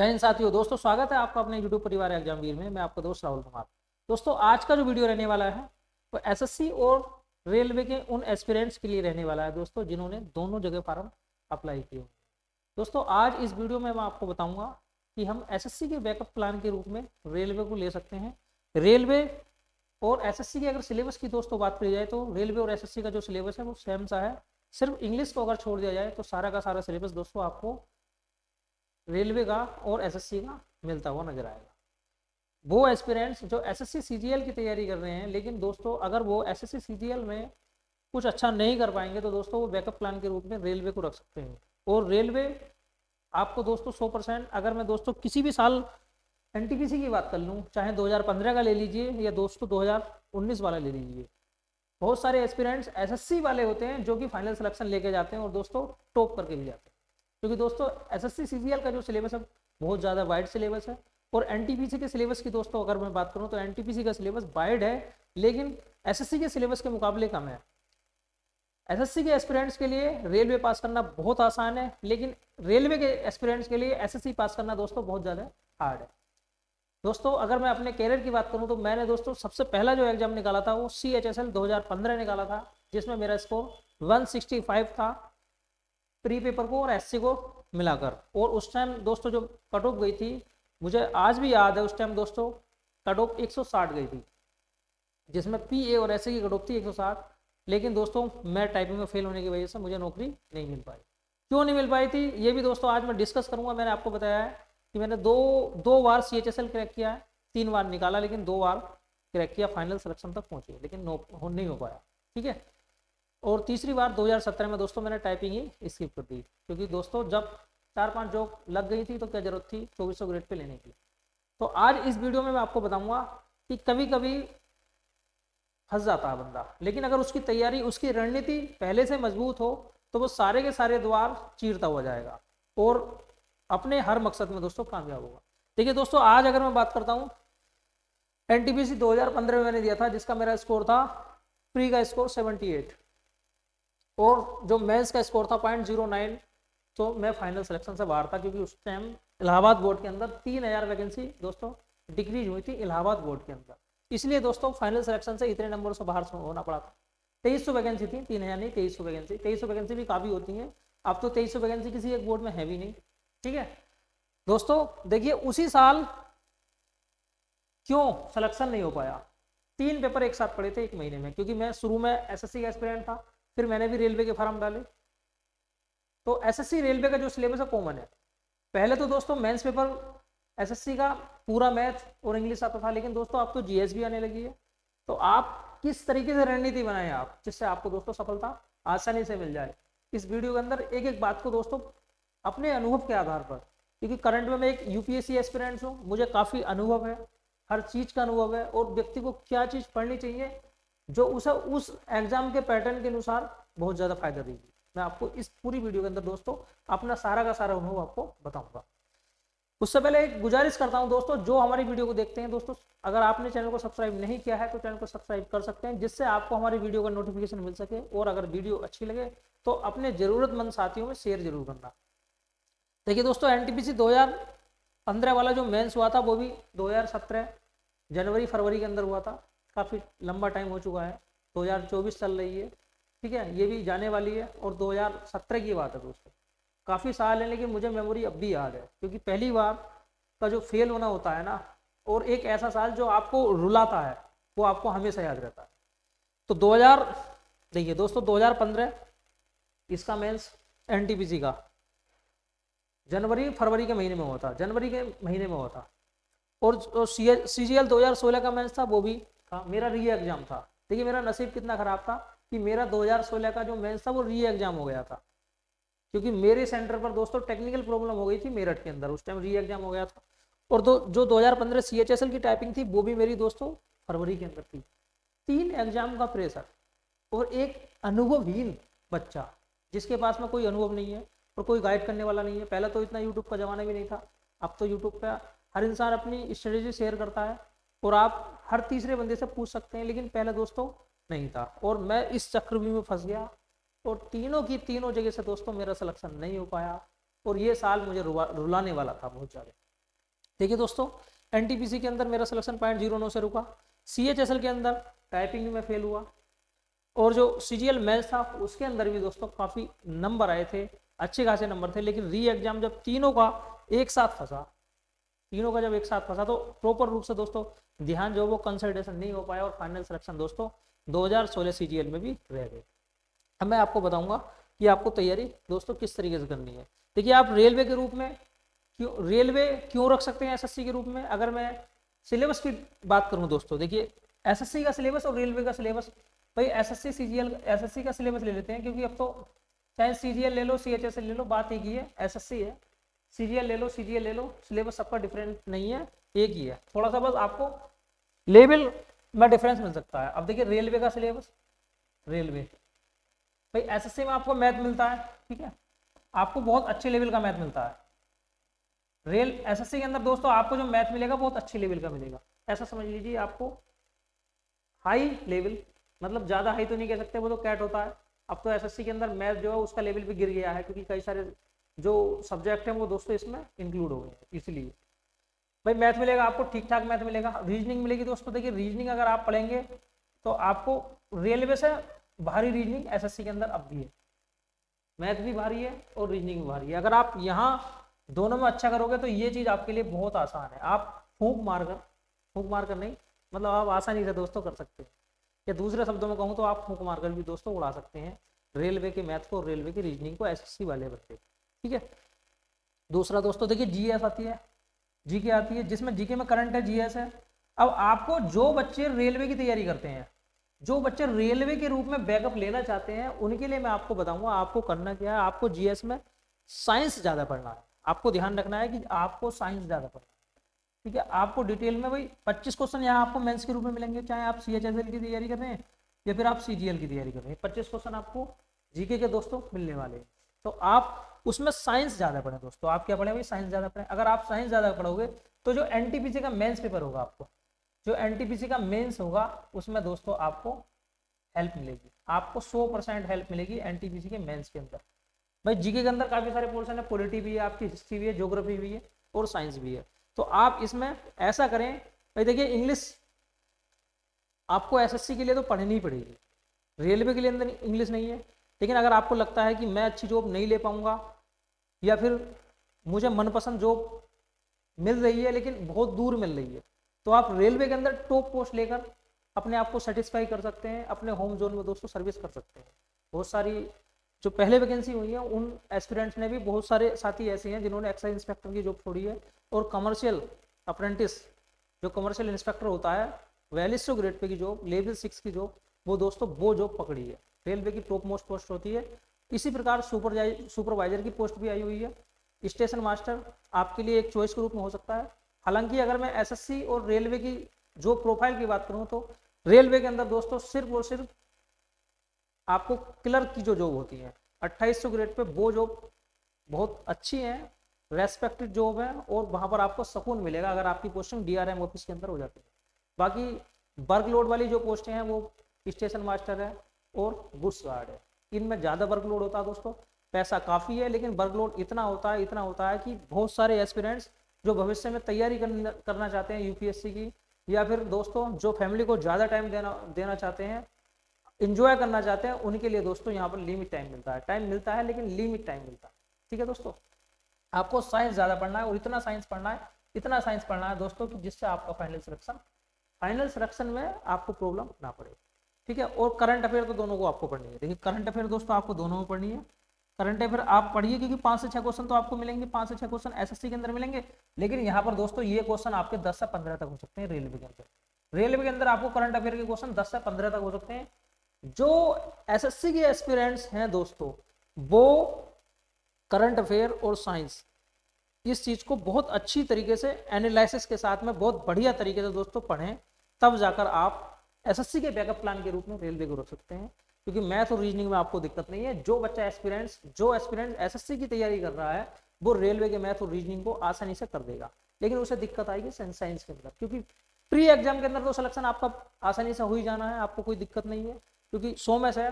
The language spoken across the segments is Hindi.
जय हिंद साथियों। दोस्तों स्वागत है आपका अपने यूट्यूब परिवार एग्जामवीर में। मैं आपका दोस्त राहुल कुमार। दोस्तों आज का जो वीडियो रहने वाला है वो एसएससी और रेलवे के उन एस्पिरेंट्स के लिए रहने वाला है दोस्तों, जिन्होंने दोनों जगह फॉर्म अप्लाई किए। दोस्तों आज इस वीडियो में मैं आपको बताऊंगा कि हम एसएससी के बैकअप प्लान के रूप में रेलवे को ले सकते हैं। रेलवे और एसएससी के अगर सिलेबस की दोस्तों बात करी जाए तो रेलवे और एसएससी का जो सिलेबस है वो सेम सा है। सिर्फ इंग्लिश को अगर छोड़ दिया जाए तो सारा का सारा सिलेबस दोस्तों आपको रेलवे का और एसएससी का मिलता हुआ नजर आएगा। वो एस्पिरेंट्स जो एसएससी सीजीएल की तैयारी कर रहे हैं, लेकिन दोस्तों अगर वो एसएससी सीजीएल में कुछ अच्छा नहीं कर पाएंगे तो दोस्तों वो बैकअप प्लान के रूप में रेलवे को रख सकते हैं। और रेलवे आपको दोस्तों 100%, अगर मैं दोस्तों किसी भी साल एनटीपीसी की बात कर लूँ, चाहे 2015 का ले लीजिए या दोस्तों 2019 वाला ले लीजिए, बहुत सारे एस्पिरेंट्स एसएससी वाले होते हैं जो कि फाइनल सिलेक्शन लेके जाते हैं और दोस्तों टॉप करके भी जाते हैं। क्योंकि दोस्तों एसएससी सीजीएल का जो सिलेबस है बहुत ज़्यादा वाइड सिलेबस है। और एनटीपीसी के सिलेबस की दोस्तों अगर मैं बात करूं तो एनटीपीसी का सिलेबस वाइड है, लेकिन एसएससी के सिलेबस के मुकाबले कम है। एसएससी के एस्पिरेंट्स के लिए रेलवे पास करना बहुत आसान है, लेकिन रेलवे के एस्पिरेंट्स के लिए एसएससी पास करना दोस्तों बहुत ज़्यादा हार्ड है। दोस्तों अगर मैं अपने कैरियर की बात करूं तो मैंने दोस्तों सबसे पहला जो एग्जाम निकाला था वो CHSL 2015 निकाला था, जिसमें मेरा स्कोर 165 था प्री पेपर को और एससी को मिलाकर। और उस टाइम दोस्तों जो कट ऑफ गई थी, मुझे आज भी याद है, उस टाइम दोस्तों कट ऑफ 160 गई थी, जिसमें पीए और एससी की कट ऑफ थी 160। लेकिन दोस्तों मैं टाइपिंग में फेल होने की वजह से मुझे नौकरी नहीं मिल पाई। क्यों नहीं मिल पाई थी ये भी दोस्तों आज मैं डिस्कस करूंगा। मैंने आपको बताया है कि मैंने दो बार CHSL क्रैक किया है, 3 बार निकाला, लेकिन 2 बार क्रैक किया, फाइनल सिलेक्शन तक पहुंची, लेकिन नहीं हो पाया। ठीक है। और तीसरी बार 2017 में दोस्तों मैंने टाइपिंग ही स्किप कर दी, क्योंकि दोस्तों जब 4-5 जॉब लग गई थी तो क्या जरूरत थी 2400 ग्रेड पे लेने की। तो आज इस वीडियो में मैं आपको बताऊंगा कि कभी कभी फंस जाता है बंदा, लेकिन अगर उसकी तैयारी, उसकी रणनीति पहले से मजबूत हो तो वो सारे के सारे द्वार चीरता हुआ जाएगा और अपने हर मकसद में दोस्तों कामयाब होगा। देखिए दोस्तों आज अगर मैं बात करता हूँ, एनटीपीसी 2015 में मैंने दिया था, जिसका मेरा स्कोर था प्री का स्कोर 78 और जो मेंस का स्कोर था 0.09। तो मैं फाइनल सिलेक्शन से बाहर था, क्योंकि उस टाइम इलाहाबाद बोर्ड के अंदर 3000 वैकेंसी दोस्तों डिक्रीज हुई थी इलाहाबाद बोर्ड के अंदर। इसलिए दोस्तों फाइनल सिलेक्शन से इतने नंबर से बाहर होना पड़ा था। 2300 वैकेंसी थी, 3000 नहीं, 2300 वैकेंसी। 2300 वैकेंसी भी काफ़ी होती है, अब तो 2300 वैकेंसी किसी एक बोर्ड में है भी नहीं। ठीक है दोस्तों, देखिए उसी साल क्यों सिलेक्शन नहीं हो पाया। 3 पेपर एक साथ पड़े थे 1 महीने में, क्योंकि मैं शुरू में एसएससी का एस्पिरेंट था, फिर मैंने भी रेलवे के फॉर्म डाले। तो एसएससी रेलवे का जो सिलेबस है कॉमन है। पहले तो दोस्तों मेंस पेपर एसएससी का पूरा मैथ और इंग्लिश आता था, लेकिन दोस्तों अब तो जीएस भी आने लगी है। तो आप किस तरीके से रणनीति बनाएं आप, जिससे आपको दोस्तों सफलता आसानी से मिल जाए। इस वीडियो के अंदर एक एक बात को दोस्तों अपने अनुभव के आधार पर, क्योंकि करंट में मैं एक यूपीएससी एस्पिरेंट हूँ, मुझे काफ़ी अनुभव है, हर चीज़ का अनुभव है, और व्यक्ति को क्या चीज़ पढ़नी चाहिए जो उसे उस एग्जाम के पैटर्न के अनुसार बहुत ज़्यादा फायदा देगी। मैं आपको इस पूरी वीडियो के अंदर दोस्तों अपना सारा का सारा अनुभव आपको बताऊंगा। उससे पहले एक गुजारिश करता हूं दोस्तों, जो हमारी वीडियो को देखते हैं दोस्तों, अगर आपने चैनल को सब्सक्राइब नहीं किया है तो चैनल को सब्सक्राइब कर सकते हैं, जिससे आपको हमारी वीडियो का नोटिफिकेशन मिल सके। और अगर वीडियो अच्छी लगे तो अपने जरूरतमंद साथियों में शेयर जरूर करना। देखिए दोस्तों एनटीपीसी 2015 वाला जो मेंस हुआ था वो भी 2017 जनवरी फरवरी के अंदर हुआ था। काफ़ी लंबा टाइम हो चुका है, 2024 चल रही है। ठीक है, ये भी जाने वाली है, और 2017 की बात है दोस्तों, काफ़ी साल है, लेकिन मुझे मेमोरी अब भी याद है, क्योंकि पहली बार का जो फेल होना होता है ना, और एक ऐसा साल जो आपको रुलाता है, वो आपको हमेशा याद रहता है। तो 2000 देखिए दोस्तों 2015 इसका मेंस एनटीपीसी का जनवरी फरवरी के महीने में हुआ था, जनवरी के महीने में हुआ था। और सीजीएल 2016 का मेंस था, वो भी था, मेरा री एग्जाम था। देखिए मेरा नसीब कितना खराब था कि मेरा 2016 का जो मेंस था वो री एग्जाम हो गया था, क्योंकि मेरे सेंटर पर दोस्तों टेक्निकल प्रॉब्लम हो गई थी मेरठ के अंदर, उस टाइम री एग्जाम हो गया था। और जो 2015 CHSL की टाइपिंग थी वो भी मेरी दोस्तों फरवरी के अंदर थी। 3 एग्जाम का प्रेशर, और एक अनुभवहीन बच्चा जिसके पास में कोई अनुभव नहीं है और कोई गाइड करने वाला नहीं है। पहले तो इतना यूट्यूब का जमाना भी नहीं था, अब तो यूट्यूब पे हर इंसान अपनी स्ट्रेटेजी शेयर करता है और आप हर तीसरे बंदे से पूछ सकते हैं, लेकिन पहले दोस्तों नहीं था। और मैं इस चक्रव्यूह में फंस गया, और तीनों की तीनों जगह से दोस्तों मेरा सिलेक्शन नहीं हो पाया, और ये साल मुझे रुलाने वाला था बहुत ज़्यादा। देखिए दोस्तों, एनटीपीसी के अंदर मेरा सिलेक्शन 0.09 से रुका, सीएचएसएल के अंदर टाइपिंग में फेल हुआ, और जो सीजीएल मैथ्स था उसके अंदर भी दोस्तों काफ़ी नंबर आए थे, अच्छे खासे नंबर थे, लेकिन री एग्जाम जब तीनों का एक साथ फंसा, तीनों का जब एक साथ फंसा तो प्रॉपर रूप से दोस्तों ध्यान जो वो कंसल्टेशन नहीं हो पाया, और फाइनल सिलेक्शन दोस्तों 2016 सीजीएल में भी रह गए। अब मैं आपको बताऊंगा कि आपको तैयारी दोस्तों किस तरीके से करनी है। देखिए, आप रेलवे के रूप में रेलवे क्यों रख सकते हैं एसएससी के रूप में। अगर मैं सिलेबस की बात करूं दोस्तों, देखिए एसएससी का सिलेबस और रेलवे का सिलेबस, भाई एसएससी सीजीएल, एसएससी का सिलेबस ले लेते हैं, क्योंकि अब तो चाहे सीजीएल ले लो सीएचएसएल ले लो, बात एक ही है, एसएससी है, सीजीएल ले लो सीजीएल ले लो, सिलेबस सबका डिफरेंट नहीं है, एक ही है, थोड़ा सा बस आपको लेवल में डिफरेंस मिल सकता है। अब देखिए रेलवे का सिलेबस, रेलवे भाई एसएससी में आपको मैथ मिलता है, ठीक है, आपको बहुत अच्छे लेवल का मैथ मिलता है। एसएससी के अंदर दोस्तों आपको जो मैथ मिलेगा बहुत अच्छे लेवल का मिलेगा, ऐसा समझ लीजिए, आपको हाई लेवल, मतलब ज्यादा हाई तो नहीं कह सकते, वो तो कैट होता है। अब तो एसएससी के अंदर मैथ जो है उसका लेवल भी गिर गया है, क्योंकि कई सारे जो सब्जेक्ट हैं वो दोस्तों इसमें इंक्लूड हो गए हैं, इसलिए भाई मैथ मिलेगा आपको, ठीक ठाक मैथ मिलेगा। रीजनिंग मिलेगी दोस्तों, देखिए रीजनिंग अगर आप पढ़ेंगे तो आपको रेलवे से भारी रीजनिंग एसएससी के अंदर अब भी है, मैथ भी भारी है और रीजनिंग भी भारी है। अगर आप यहाँ दोनों में अच्छा करोगे तो ये चीज आपके लिए बहुत आसान है, आप फूंक मारकर नहीं, मतलब आप आसानी से दोस्तों कर सकते हैं, या दूसरे शब्दों में कहूँ तो आप फूंक मारकर भी दोस्तों उड़ा सकते हैं रेलवे के मैथ को, रेलवे की रीजनिंग को, एसएससी वाले बच्चे, ठीक है। दूसरा दोस्तों देखिए जीएस आती है, जीके आती है, जिसमें जीके में करंट है, जीएस है। अब आपको जो बच्चे रेलवे की तैयारी करते हैं, जो बच्चे रेलवे के रूप में बैकअप लेना चाहते हैं, उनके लिए मैं आपको बताऊंगा आपको करना क्या है। आपको जीएस में साइंस ज्यादा पढ़ना है, आपको ध्यान रखना है कि आपको साइंस ज्यादा पढ़ना है, ठीक है। आपको डिटेल में भाई 25 क्वेश्चन यहाँ आपको मेंस के रूप में मिलेंगे, चाहे आप सीएचएसएल की तैयारी कर रहे हैं या फिर आप सीजीएल की तैयारी कर रहे हैं, 25 क्वेश्चन आपको जीके के दोस्तों मिलने वाले हैं। तो आप उसमें साइंस ज्यादा पढ़ें दोस्तों, आप क्या पढ़ें भाई, साइंस ज्यादा पढ़ें। अगर आप साइंस ज्यादा पढ़ोगे तो जो एनटीपीसी का मेंस पेपर होगा, आपको जो एनटीपीसी का मेंस होगा उसमें दोस्तों आपको हेल्प मिलेगी, आपको 100% हेल्प मिलेगी एनटीपीसी के मेंस के अंदर। भाई जीके के अंदर काफी सारे पोर्शन है, पॉलिटी भी है, आपकी हिस्ट्री भी है, ज्योग्राफी भी है और साइंस भी है। तो आप इसमें ऐसा करें, भाई देखिए इंग्लिश आपको एसएससी के लिए तो पढ़नी ही पड़ेगी, रेलवे के लिए अंदर इंग्लिश नहीं है, लेकिन अगर आपको लगता है कि मैं अच्छी जॉब नहीं ले पाऊंगा या फिर मुझे मनपसंद जॉब मिल रही है लेकिन बहुत दूर मिल रही है, तो आप रेलवे के अंदर टॉप पोस्ट लेकर अपने आप को सेटिस्फाई कर सकते हैं, अपने होम जोन में दोस्तों सर्विस कर सकते हैं। बहुत सारी जो पहले वैकेंसी हुई है उन एस्पिरेंट्स ने भी, बहुत सारे साथी ऐसे हैं जिन्होंने एक्साइज इंस्पेक्टर की जॉब छोड़ी है, और कमर्शियल अप्रेंटिस जो कमर्शियल इंस्पेक्टर होता है 4200 ग्रेड पे की जॉब, लेवल 6 की जॉब, वो दोस्तों वो जॉब पकड़ी है। रेलवे की टॉप मोस्ट पोस्ट होती है। इसी प्रकार सुपरवाइजर की पोस्ट भी आई हुई है। स्टेशन मास्टर आपके लिए एक चॉइस के रूप में हो सकता है। हालांकि अगर मैं एसएससी और रेलवे की जो प्रोफाइल की बात करूं तो रेलवे के अंदर दोस्तों सिर्फ और सिर्फ आपको क्लर्क की जो जॉब होती है 2800 ग्रेड पे, वो जॉब बहुत अच्छी है, रेस्पेक्टेड जॉब है, और वहां पर आपको सुकून मिलेगा अगर आपकी पोस्टिंग डीआरएम ऑफिस के अंदर हो जाती है। बाकी वर्कलोड वाली जो पोस्टें हैं वो स्टेशन मास्टर है और गुड्स गार्ड है, इनमें ज्यादा वर्कलोड होता है दोस्तों। पैसा काफी है लेकिन वर्कलोड इतना होता है कि बहुत सारे एस्पिरेंट्स जो भविष्य में तैयारी करना चाहते हैं यूपीएससी की, या फिर दोस्तों जो फैमिली को ज्यादा टाइम देना चाहते हैं, इंजॉय करना चाहते हैं, उनके लिए दोस्तों यहाँ पर लिमिट टाइम मिलता है, लेकिन लिमिट टाइम मिलता है, ठीक है दोस्तों। आपको साइंस ज्यादा पढ़ना है और इतना साइंस पढ़ना है दोस्तों कि जिससे आपका फाइनल सिलेक्शन में आपको प्रॉब्लम ना पड़े, ठीक है। और करंट अफेयर तो दोनों को आपको पढ़नी है। देखिए करंट अफेयर दोस्तों आपको दोनों में पढ़नी है। करंट अफेयर आप पढ़िए क्योंकि 5 से 6 क्वेश्चन तो आपको मिलेंगे, 5 से 6 क्वेश्चन एसएससी के अंदर मिलेंगे, लेकिन यहाँ पर दोस्तों ये क्वेश्चन आपके 10 से 15 तक हो सकते हैं रेलवे के अंदर। रेलवे के अंदर आपको करंट अफेयर के क्वेश्चन 10 से 15 तक हो सकते हैं। जो एसएससी के एस्पिरेंट्स हैं दोस्तों, वो करंट अफेयर और साइंस इस चीज को बहुत अच्छी तरीके से एनालिसिस के साथ में बहुत बढ़िया तरीके से दोस्तों पढ़ें, तब जाकर आप एसएससी के बैकअप प्लान के रूप में रेलवे को रोक सकते हैं। क्योंकि मैथ और रीजनिंग में आपको दिक्कत नहीं है। जो बच्चा एस्पिरेंट एसएससी की तैयारी कर रहा है वो रेलवे के मैथ और रीजनिंग को आसानी से कर देगा, लेकिन उसे दिक्कत आएगी साइंस के अंदर, क्योंकि प्री एग्जाम के अंदर तो सिलेक्शन आपका आसानी से हो ही जाना है, आपको कोई दिक्कत नहीं है, क्योंकि 100 में से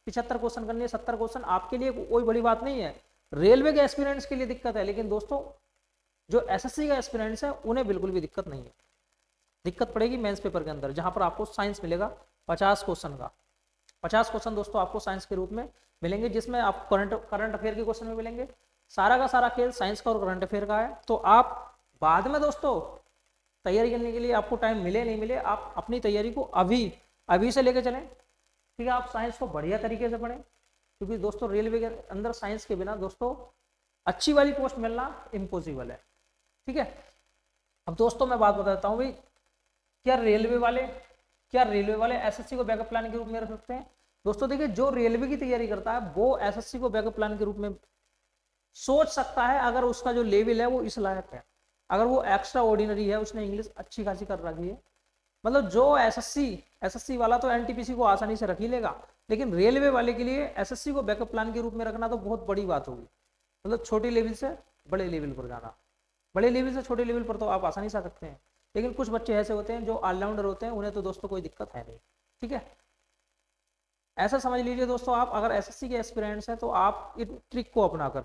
75 क्वेश्चन करनी है, 70 क्वेश्चन आपके लिए कोई बड़ी बात नहीं है। रेलवे के एस्पिरेंट्स के लिए दिक्कत है, लेकिन दोस्तों जो एसएससी का एस्पिरेंट्स है उन्हें बिल्कुल भी दिक्कत नहीं है। दिक्कत पड़ेगी मेंस पेपर के अंदर, जहां पर आपको साइंस मिलेगा 50 क्वेश्चन का। 50 क्वेश्चन दोस्तों आपको साइंस के रूप में मिलेंगे, जिसमें आप करंट अफेयर के क्वेश्चन में मिलेंगे। सारा का सारा खेल साइंस का और करंट अफेयर का है। तो आप बाद में दोस्तों तैयारी करने के लिए आपको टाइम मिले नहीं मिले, आप अपनी तैयारी को अभी से लेकर चलें। ठीक है, आप साइंस को बढ़िया तरीके से पढ़ें, क्योंकि दोस्तों रेलवे के अंदर साइंस के बिना दोस्तों अच्छी वाली पोस्ट मिलना इम्पॉसिबल है। ठीक है, अब दोस्तों मैं बात बताता हूँ भाई, क्या रेलवे वाले एसएससी को बैकअप प्लान के रूप में रख सकते हैं? दोस्तों देखिए, जो रेलवे की तैयारी करता है वो एसएससी को बैकअप प्लान के रूप में सोच सकता है, अगर उसका जो लेवल है वो इस लायक है, अगर वो एक्स्ट्रा ऑर्डिनरी है, उसने इंग्लिश अच्छी खासी कर रखी है। मतलब जो एसएससी वाला तो एनटीपीसी को आसानी से रख ही लेगा, लेकिन रेलवे वाले के लिए एसएससी को बैकअप प्लान के रूप में रखना तो बहुत बड़ी बात होगी। मतलब छोटे लेवल से बड़े लेवल पर जाना, बड़े लेवल से छोटे लेवल पर तो आप आसानी से आ सकते हैं, लेकिन कुछ बच्चे ऐसे होते हैं जो ऑलराउंडर होते हैं, उन्हें तो दोस्तों कोई दिक्कत है नहीं। ठीक है, ऐसा समझ लीजिए दोस्तों, आप अगर एसएससी के एस्पिरेंट्स हैं तो आप इन ट्रिक को अपनाकर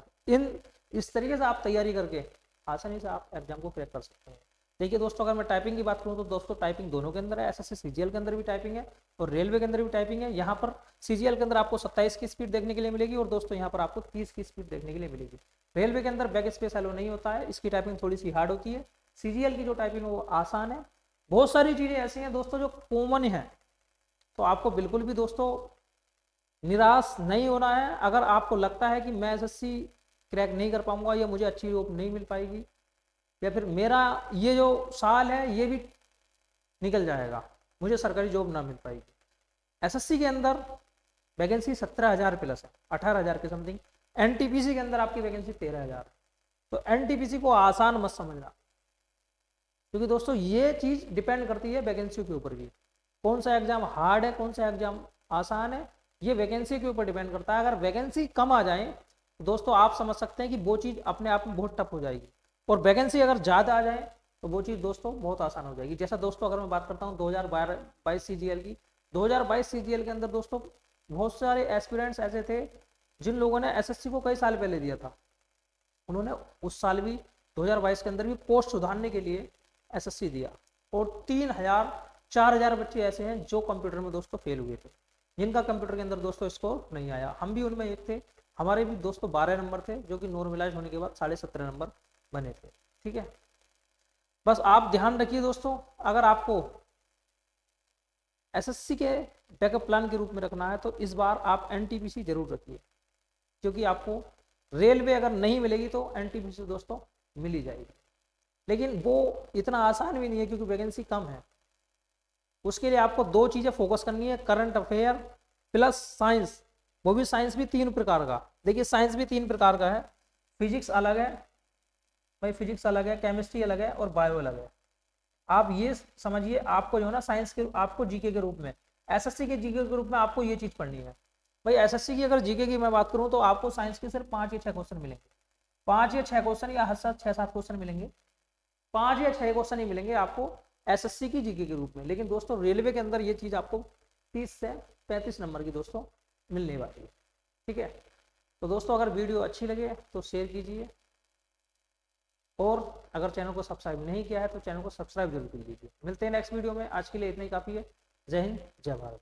इस तरीके से आप तैयारी करके आसानी से आप एग्जाम को क्रैक कर सकते हैं। देखिए दोस्तों, अगर मैं टाइपिंग की बात करूं तो दोस्तों टाइपिंग दोनों के अंदर है, एसएससी सीजीएल के अंदर भी टाइपिंग है और रेलवे के अंदर भी टाइपिंग है। यहाँ पर सीजीएल के अंदर आपको 27 की स्पीड देखने के लिए मिलेगी और दोस्तों यहाँ पर आपको 30 की स्पीड देखने के लिए मिलेगी। रेलवे के अंदर बैक स्पेस एलो नहीं होता है, इसकी टाइपिंग थोड़ी सी हार्ड होती है। सीजीएल की जो टाइपिंग है वो आसान है। बहुत सारी चीजें ऐसी हैं दोस्तों जो कॉमन है, तो आपको बिल्कुल भी दोस्तों निराश नहीं होना है। अगर आपको लगता है कि मैं एसएससी क्रैक नहीं कर पाऊंगा या मुझे अच्छी जॉब नहीं मिल पाएगी या फिर मेरा ये जो साल है ये भी निकल जाएगा, मुझे सरकारी जॉब ना मिल पाएगी, एसएससी के अंदर वैकेंसी 17,000 प्लस है, 18,000 के समथिंग। एनटीपीसी के अंदर आपकी वैकेंसी 13,000। तो एनटीपीसी को आसान मत समझना, क्योंकि दोस्तों ये चीज डिपेंड करती है वैकेंसी के ऊपर भी। कौन सा एग्जाम हार्ड है, कौन सा एग्जाम आसान है, ये वैकेंसी के ऊपर डिपेंड करता है। अगर वैकेंसी कम आ जाए तो दोस्तों आप समझ सकते हैं कि वो चीज अपने आप में बहुत टफ हो जाएगी, और वैकेंसी अगर ज्यादा आ जाए तो वो चीज दोस्तों बहुत आसान हो जाएगी। जैसा दोस्तों अगर मैं बात करता हूँ 2022 सीजीएल की, 2022 सीजीएल के अंदर दोस्तों बहुत सारे एस्पिरेंट्स ऐसे थे जिन लोगों ने एसएससी को कई साल पहले दिया था, उन्होंने उस साल भी 2022 के अंदर भी पोस्ट सुधारने के लिए एसएससी दिया, और 4,000 बच्चे ऐसे हैं जो कंप्यूटर में दोस्तों फेल हुए थे, जिनका कंप्यूटर के अंदर दोस्तों स्कोर नहीं आया। हम भी उनमें एक थे, हमारे भी दोस्तों 12 नंबर थे, जो कि नॉर्मलाइज होने के बाद 17.5 नंबर बने थे। ठीक है, बस आप ध्यान रखिए दोस्तों, अगर आपको एसएससी के बैकअप प्लान के रूप में रखना है तो इस बार आप एनटीपीसी जरूर रखिए, क्योंकि आपको रेलवे अगर नहीं मिलेगी तो एनटीपीसी दोस्तों मिल ही जाएगी, लेकिन वो इतना आसान भी नहीं है क्योंकि वैकेंसी कम है। उसके लिए आपको दो चीजें फोकस करनी है, करंट अफेयर प्लस साइंस, वो भी साइंस भी 3 प्रकार का। देखिए साइंस भी 3 प्रकार का है, फिजिक्स अलग है भाई, फिजिक्स अलग है, केमिस्ट्री अलग है और बायो अलग है। आप ये समझिए, आपको जो है ना साइंस के, आपको जीके के रूप में, एसएससी के जीके के रूप में आपको ये चीज पढ़नी है भाई। एसएससी की अगर जीके की मैं बात करूं तो आपको साइंस के सिर्फ 5 या 6 क्वेश्चन मिलेंगे, 5 या 6 क्वेश्चन या हद से 6-7 क्वेश्चन मिलेंगे, 5 या 6 क्वेश्चन ही मिलेंगे आपको एसएससी की जीके के रूप में। लेकिन दोस्तों रेलवे के अंदर ये चीज आपको 30 से 35 नंबर की दोस्तों मिलने वाली है। ठीक है, तो दोस्तों अगर वीडियो अच्छी लगे तो शेयर कीजिए, और अगर चैनल को सब्सक्राइब नहीं किया है तो चैनल को सब्सक्राइब जरूर कर लीजिए। मिलते हैं नेक्स्ट वीडियो में, आज के लिए इतना ही काफ़ी है। जय हिंद, जय भारत।